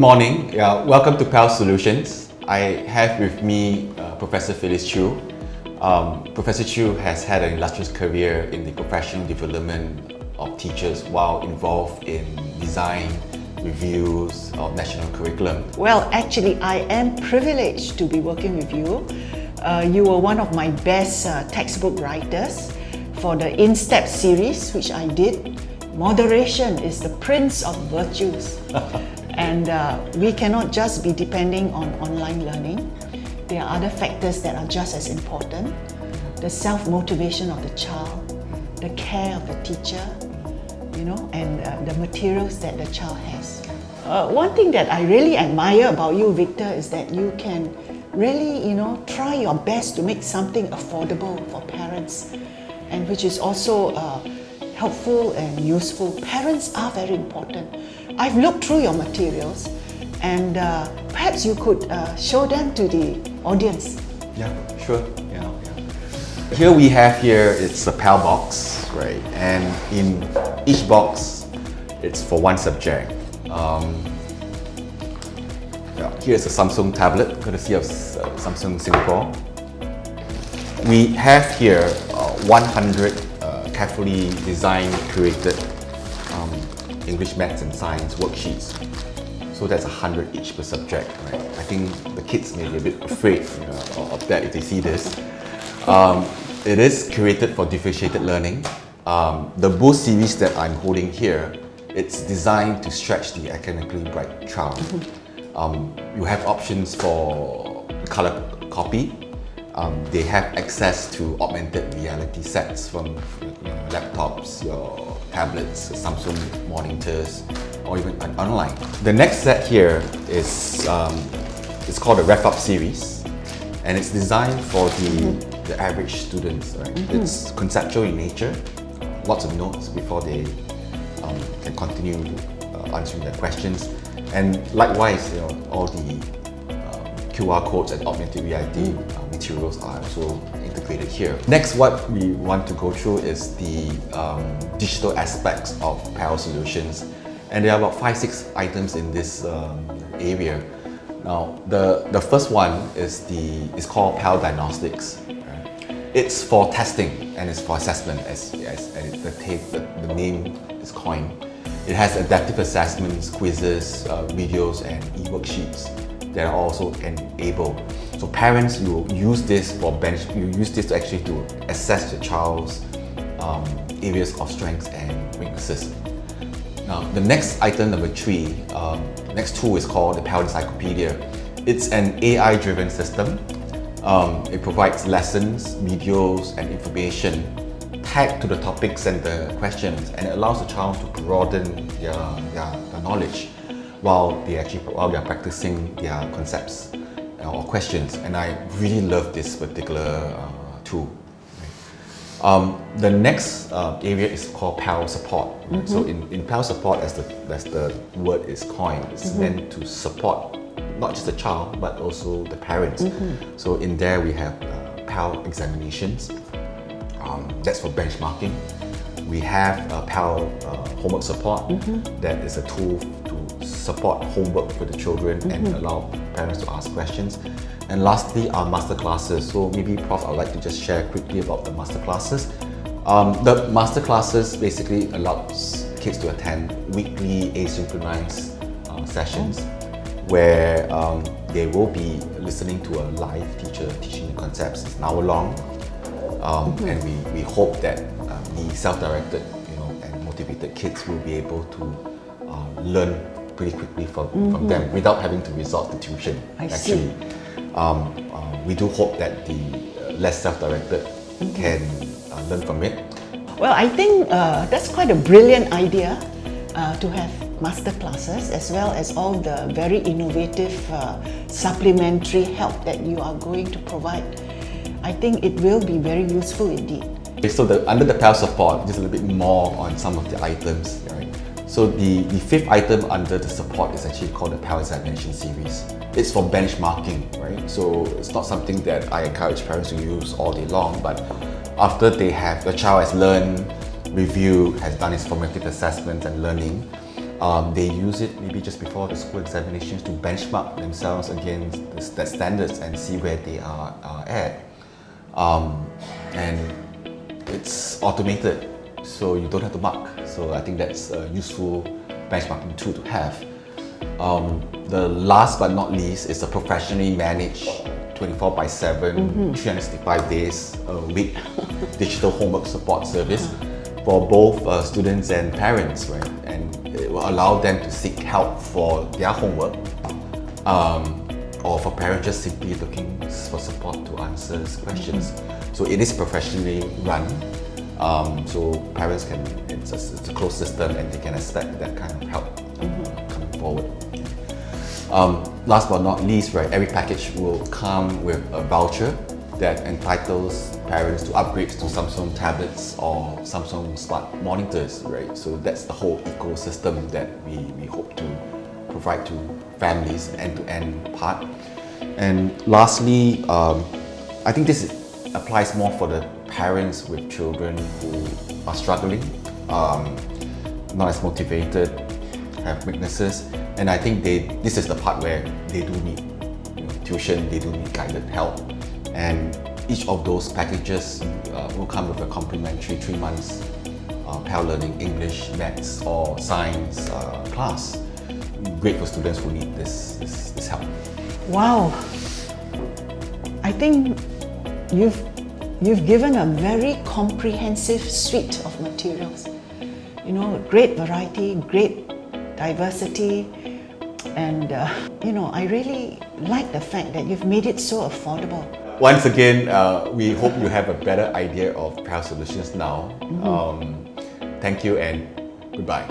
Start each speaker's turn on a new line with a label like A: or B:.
A: morning. Welcome to PAL Solutions. I have with me Professor Phyllis Chew. Professor Chew has had an illustrious career in the professional development of teachers while involved in design, reviews of national curriculum.
B: Well, actually, I am privileged to be working with you. You were one of my best textbook writers for the In-Step series, which I did. Moderation is the prince of virtues. And we cannot just be depending on online learning. There are other factors that are just as important. The self-motivation of the child, the care of the teacher, and the materials that the child has. One thing that I really admire about you, Victor, is that you can really, try your best to make something affordable for parents, and which is also helpful and useful. Parents are very important. I've looked through your materials, and perhaps you could show them to the audience.
A: Yeah, sure. Here we have it's a PAL box, right? And in each box, it's for one subject. Here's a Samsung tablet, courtesy of Samsung Singapore. We have here 100 carefully designed, curated English, Maths and Science worksheets. So that's 100 each per subject, right? I think the kids may be a bit afraid of that if they see this. It is curated for differentiated learning. The Boost series that I'm holding here, it's designed to stretch the academically bright child. You have options for color copy. They have access to augmented reality sets from laptops, your tablets, Samsung monitors, or even online. The next set here is it's called the RevUp series, and it's designed for the average students. Right? It's conceptual in nature, lots of notes before they can continue answering their questions, and likewise, all the QR codes and augmented reality materials are also integrated here. Next, what we want to go through is the digital aspects of PAL Solutions, and there are about 5-6 items in this area. Now, the first one is called PAL Diagnostics. It's for testing and it's for assessment, as the name is coined. It has adaptive assessments, quizzes, videos, and e-worksheets that are also enabled. So parents, you use this to actually to assess the child's areas of strengths and weaknesses. Now, the next item, number 3, next tool is called the PAL Encyclopedia. It's an AI-driven system. It provides lessons, videos, and information tagged to the topics and the questions, and it allows the child to broaden their knowledge while they are practicing their concepts or questions. And I really love this particular tool. The next area is called PAL Support. So in PAL Support, as the word is coined, it's meant to support not just the child but also the parents. So in there we have PAL examinations. That's for benchmarking. We have PAL homework support. That is a tool to support homework for the children and allow parents to ask questions. And lastly, our master classes. So maybe, Prof, I'd like to just share quickly about the master classes. The master classes basically allows kids to attend weekly asynchronized sessions where they will be listening to a live teacher teaching the concepts. It's an hour long, and we hope that the self-directed, and motivated kids will be able to learn pretty quickly from them without having to resort to tuition.
B: See.
A: We do hope that the less self-directed can learn from it.
B: Well, I think that's quite a brilliant idea to have master classes, as well as all the very innovative supplementary help that you are going to provide. I think it will be very useful indeed.
A: Okay, so under the PAL support, just a little bit more on some of the items. Right? So the 5th item under the support is actually called the PAL examination series. It's for benchmarking, right? So it's not something that I encourage parents to use all day long, but after the child has learned, reviewed, has done its formative assessment and learning, They use it maybe just before the school examinations to benchmark themselves against the standards and see where they are at. And it's automated, so you don't have to mark. So I think that's a useful benchmarking tool to have. The last but not least is a professionally managed 24/7, 365 days a week digital homework support service for both students and parents, right? And it will allow them to seek help for their homework, or for parents just simply looking for support to answer questions. So it is professionally run, so parents can, it's a closed system and they can expect that kind of help coming forward. Last but not least, right, every package will come with a voucher that entitles parents to upgrades to Samsung tablets or Samsung smart monitors, right? So that's the whole ecosystem that we hope to provide to families, end-to-end part. And lastly, I think this applies more for the parents with children who are struggling, not as motivated, have weaknesses, and I think this is the part where they do need tuition, they do need guided help, and each of those packages will come with a complimentary 3 months parallel learning English, Maths or Science class. Great for students who need this help.
B: Wow, I think you've given a very comprehensive suite of materials. Great variety, great diversity, and I really like the fact that you've made it so affordable.
A: Once again, we hope you have a better idea of Pal Solutions now. Thank you and goodbye.